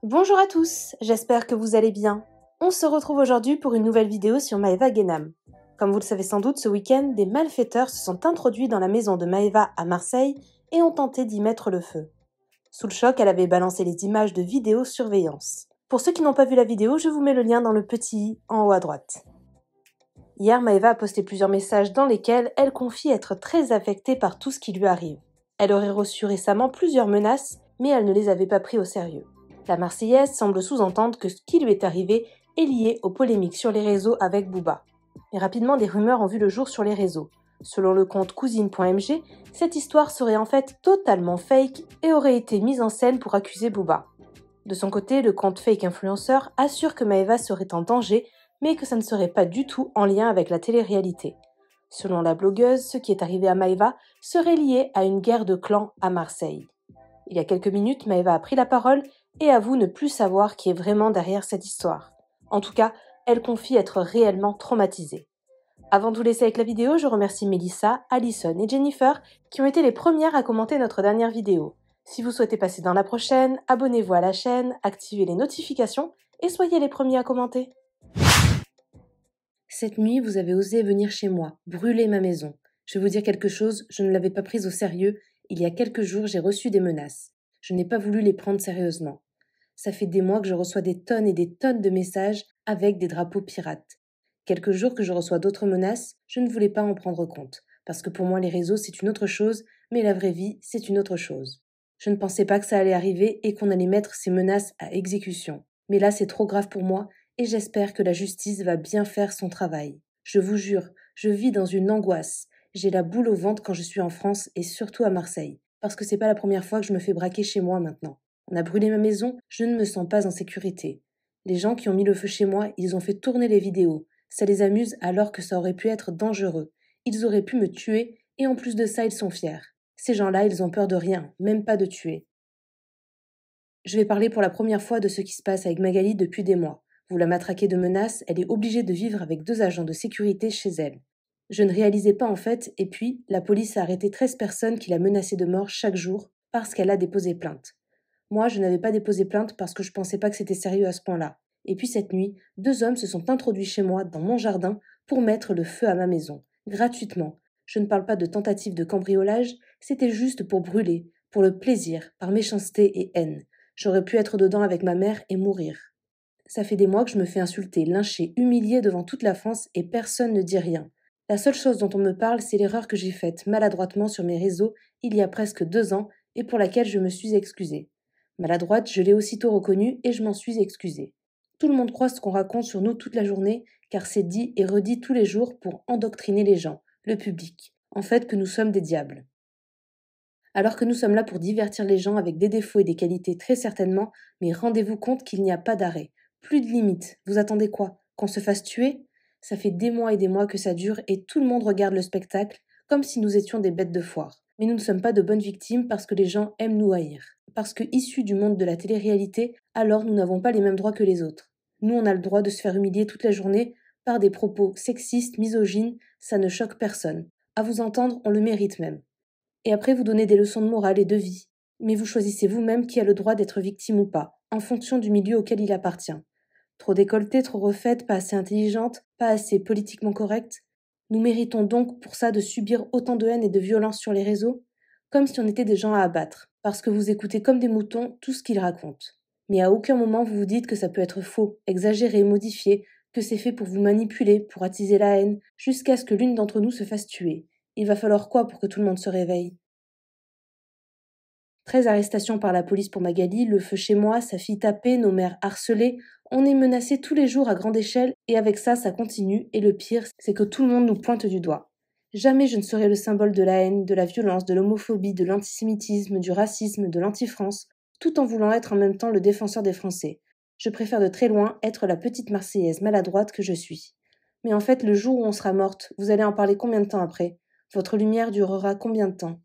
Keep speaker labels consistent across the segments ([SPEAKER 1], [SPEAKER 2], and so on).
[SPEAKER 1] Bonjour à tous, j'espère que vous allez bien. On se retrouve aujourd'hui pour une nouvelle vidéo sur Maeva Guénam. Comme vous le savez sans doute, ce week-end, des malfaiteurs se sont introduits dans la maison de Maeva à Marseille et ont tenté d'y mettre le feu. Sous le choc, elle avait balancé les images de vidéosurveillance. Pour ceux qui n'ont pas vu la vidéo, je vous mets le lien dans le petit i en haut à droite. Hier, Maeva a posté plusieurs messages dans lesquels elle confie être très affectée par tout ce qui lui arrive. Elle aurait reçu récemment plusieurs menaces, mais elle ne les avait pas pris au sérieux. La Marseillaise semble sous-entendre que ce qui lui est arrivé est lié aux polémiques sur les réseaux avec Booba. Mais rapidement, des rumeurs ont vu le jour sur les réseaux. Selon le compte cousine.mg, cette histoire serait en fait totalement fake et aurait été mise en scène pour accuser Booba. De son côté, le compte fake influenceur assure que Maeva serait en danger, mais que ça ne serait pas du tout en lien avec la télé-réalité. Selon la blogueuse, ce qui est arrivé à Maeva serait lié à une guerre de clans à Marseille. Il y a quelques minutes, Maeva a pris la parole et avoue ne plus savoir qui est vraiment derrière cette histoire. En tout cas, elle confie être réellement traumatisée. Avant de vous laisser avec la vidéo, je remercie Mélissa, Alison et Jennifer qui ont été les premières à commenter notre dernière vidéo. Si vous souhaitez passer dans la prochaine, abonnez-vous à la chaîne, activez les notifications et soyez les premiers à commenter. Cette nuit, vous avez osé venir chez moi, brûler ma maison. Je vais vous dire quelque chose, je ne l'avais pas prise au sérieux. Il y a quelques jours, j'ai reçu des menaces. Je n'ai pas voulu les prendre sérieusement. Ça fait des mois que je reçois des tonnes et des tonnes de messages avec des drapeaux pirates. Quelques jours que je reçois d'autres menaces, je ne voulais pas en prendre compte, parce que pour moi les réseaux c'est une autre chose, mais la vraie vie c'est une autre chose. Je ne pensais pas que ça allait arriver et qu'on allait mettre ces menaces à exécution. Mais là c'est trop grave pour moi et j'espère que la justice va bien faire son travail. Je vous jure, je vis dans une angoisse. J'ai la boule au ventre quand je suis en France et surtout à Marseille, parce que c'est pas la première fois que je me fais braquer chez moi maintenant. On a brûlé ma maison, je ne me sens pas en sécurité. Les gens qui ont mis le feu chez moi, ils ont fait tourner les vidéos. Ça les amuse alors que ça aurait pu être dangereux. Ils auraient pu me tuer et en plus de ça, ils sont fiers. Ces gens-là, ils ont peur de rien, même pas de tuer. Je vais parler pour la première fois de ce qui se passe avec Magali depuis des mois. Vous la matraquez de menaces, elle est obligée de vivre avec 2 agents de sécurité chez elle. Je ne réalisais pas en fait, et puis la police a arrêté 13 personnes qui la menaçaient de mort chaque jour parce qu'elle a déposé plainte. Moi, je n'avais pas déposé plainte parce que je pensais pas que c'était sérieux à ce point-là. Et puis cette nuit, 2 hommes se sont introduits chez moi, dans mon jardin, pour mettre le feu à ma maison. Gratuitement. Je ne parle pas de tentative de cambriolage, c'était juste pour brûler, pour le plaisir, par méchanceté et haine. J'aurais pu être dedans avec ma mère et mourir. Ça fait des mois que je me fais insulter, lyncher, humilier devant toute la France et personne ne dit rien. La seule chose dont on me parle, c'est l'erreur que j'ai faite maladroitement sur mes réseaux il y a presque 2 ans et pour laquelle je me suis excusée. Maladroite, je l'ai aussitôt reconnue et je m'en suis excusée. Tout le monde croit ce qu'on raconte sur nous toute la journée, car c'est dit et redit tous les jours pour endoctriner les gens, le public, en fait que nous sommes des diables. Alors que nous sommes là pour divertir les gens avec des défauts et des qualités très certainement, mais rendez-vous compte qu'il n'y a pas d'arrêt, plus de limite. Vous attendez quoi? Qu'on se fasse tuer? Ça fait des mois et des mois que ça dure et tout le monde regarde le spectacle comme si nous étions des bêtes de foire. Mais nous ne sommes pas de bonnes victimes parce que les gens aiment nous haïr. Parce que issus du monde de la télé-réalité, alors nous n'avons pas les mêmes droits que les autres. Nous, on a le droit de se faire humilier toute la journée par des propos sexistes, misogynes, ça ne choque personne. À vous entendre, on le mérite même. Et après, vous donnez des leçons de morale et de vie. Mais vous choisissez vous-même qui a le droit d'être victime ou pas, en fonction du milieu auquel il appartient. Trop décolletée, trop refaite, pas assez intelligente, pas assez politiquement correcte. Nous méritons donc pour ça de subir autant de haine et de violence sur les réseaux, comme si on était des gens à abattre, parce que vous écoutez comme des moutons tout ce qu'ils racontent. Mais à aucun moment vous vous dites que ça peut être faux, exagéré, modifié, que c'est fait pour vous manipuler, pour attiser la haine, jusqu'à ce que l'une d'entre nous se fasse tuer. Il va falloir quoi pour que tout le monde se réveille? 13 arrestations par la police pour Magali, le feu chez moi, sa fille tapée, nos mères harcelées. On est menacés tous les jours à grande échelle et avec ça, ça continue. Et le pire, c'est que tout le monde nous pointe du doigt. Jamais je ne serai le symbole de la haine, de la violence, de l'homophobie, de l'antisémitisme, du racisme, de l'anti-France, tout en voulant être en même temps le défenseur des Français. Je préfère de très loin être la petite Marseillaise maladroite que je suis. Mais en fait, le jour où on sera morte, vous allez en parler combien de temps après? Votre lumière durera combien de temps?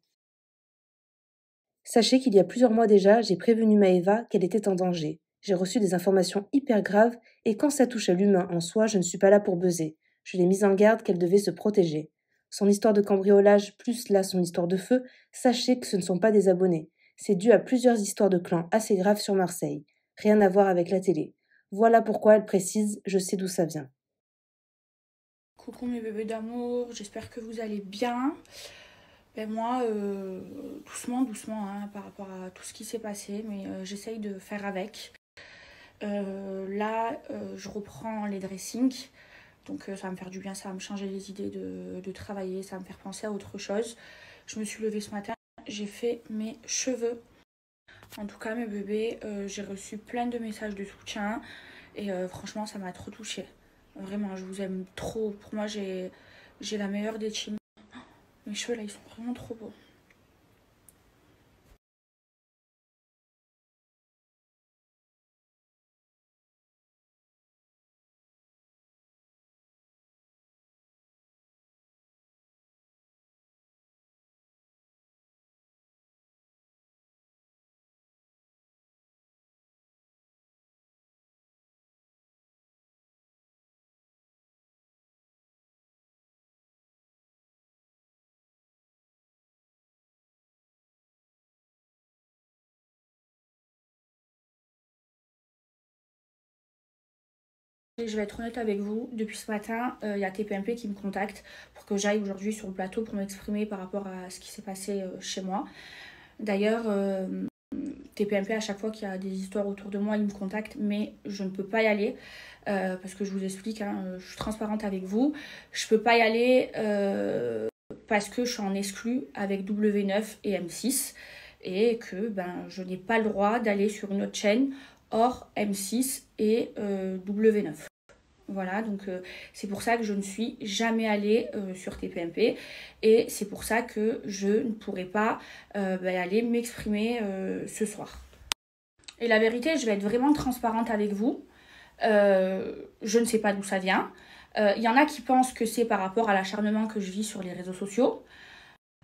[SPEAKER 1] Sachez qu'il y a plusieurs mois déjà, j'ai prévenu Maeva qu'elle était en danger. J'ai reçu des informations hyper graves et quand ça touche à l'humain en soi, je ne suis pas là pour buzzer. Je l'ai mise en garde qu'elle devait se protéger. Son histoire de cambriolage, plus là son histoire de feu, sachez que ce ne sont pas des abonnés. C'est dû à plusieurs histoires de clans assez graves sur Marseille. Rien à voir avec la télé. Voilà pourquoi elle précise, je sais d'où ça vient.
[SPEAKER 2] Coucou mes bébés d'amour, j'espère que vous allez bien. Ben moi, doucement, hein, par rapport à tout ce qui s'est passé, mais j'essaye de faire avec. Là, je reprends les dressings, donc ça va me faire du bien, ça va me changer les idées de travailler, ça va me faire penser à autre chose. Je me suis levée ce matin, j'ai fait mes cheveux. En tout cas, mes bébés, j'ai reçu plein de messages de soutien et franchement, ça m'a trop touchée. Vraiment, je vous aime trop. Pour moi, j'ai la meilleure des teams. Mes cheveux là, ils sont vraiment trop beaux. Et je vais être honnête avec vous, depuis ce matin, il y a TPMP qui me contacte pour que j'aille aujourd'hui sur le plateau pour m'exprimer par rapport à ce qui s'est passé chez moi. D'ailleurs, TPMP, à chaque fois qu'il y a des histoires autour de moi, il me contacte, mais je ne peux pas y aller parce que je vous explique, hein, je suis transparente avec vous. Je peux pas y aller parce que je suis en exclu avec W9 et M6 et que je n'ai pas le droit d'aller sur une autre chaîne hors M6 et W9. Voilà, donc c'est pour ça que je ne suis jamais allée sur TPMP et c'est pour ça que je ne pourrai pas aller m'exprimer ce soir. Et la vérité, je vais être vraiment transparente avec vous. Je ne sais pas d'où ça vient. Il y en a qui pensent que c'est par rapport à l'acharnement que je vis sur les réseaux sociaux.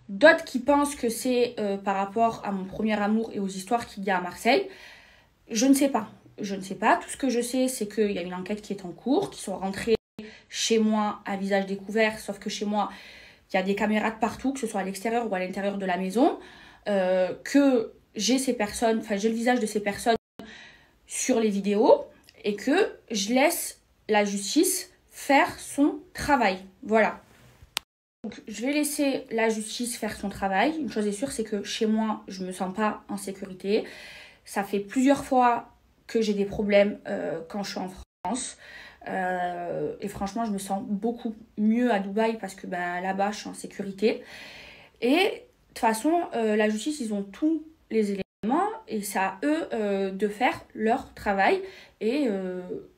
[SPEAKER 2] D'autres qui pensent que c'est par rapport à mon premier amour et aux histoires qu'il y a à Marseille. Je ne sais pas. Je ne sais pas. Tout ce que je sais, c'est qu'il y a une enquête qui est en cours, qui sont rentrés chez moi à visage découvert, sauf que chez moi, il y a des caméras de partout, que ce soit à l'extérieur ou à l'intérieur de la maison, que j'ai j'ai le visage de ces personnes sur les vidéos et que je laisse la justice faire son travail. Voilà. Donc, je vais laisser la justice faire son travail. Une chose est sûre, c'est que chez moi, je ne me sens pas en sécurité. Ça fait plusieurs fois que j'ai des problèmes quand je suis en France. Et franchement, je me sens beaucoup mieux à Dubaï parce que là-bas, je suis en sécurité. Et de toute façon, la justice, ils ont tous les éléments et c'est à eux de faire leur travail. Et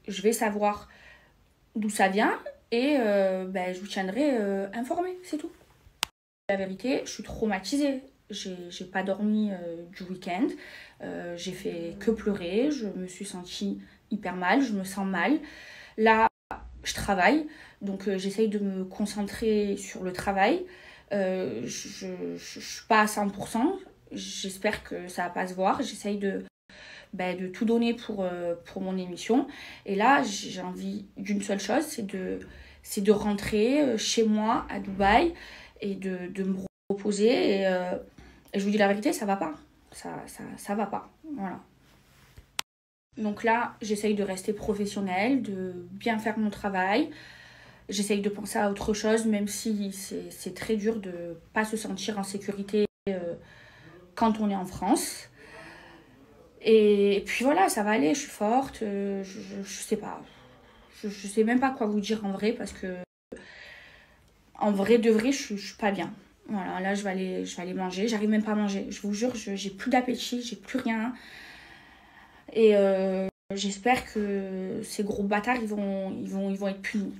[SPEAKER 2] je vais savoir d'où ça vient et je vous tiendrai informé, c'est tout. La vérité, je suis traumatisée. J'ai pas dormi du week-end. J'ai fait que pleurer. Je me suis sentie hyper mal. Je me sens mal. Là, je travaille. Donc, j'essaye de me concentrer sur le travail. Je ne suis pas à 100%. J'espère que ça va pas se voir. J'essaye de tout donner pour mon émission. Et là, j'ai envie d'une seule chose, c'est de rentrer chez moi à Dubaï et de me reposer. Et je vous dis la vérité, ça va pas. Ça va pas. Voilà. Donc là, j'essaye de rester professionnelle, de bien faire mon travail. J'essaye de penser à autre chose, même si c'est très dur de ne pas se sentir en sécurité quand on est en France. Et puis voilà, ça va aller, je suis forte, je sais pas. Je sais même pas quoi vous dire en vrai parce que en vrai de vrai, je suis pas bien. Voilà, là je vais aller manger, j'arrive même pas à manger. Je vous jure, j'ai plus d'appétit, j'ai plus rien. Et j'espère que ces gros bâtards ils vont être punis.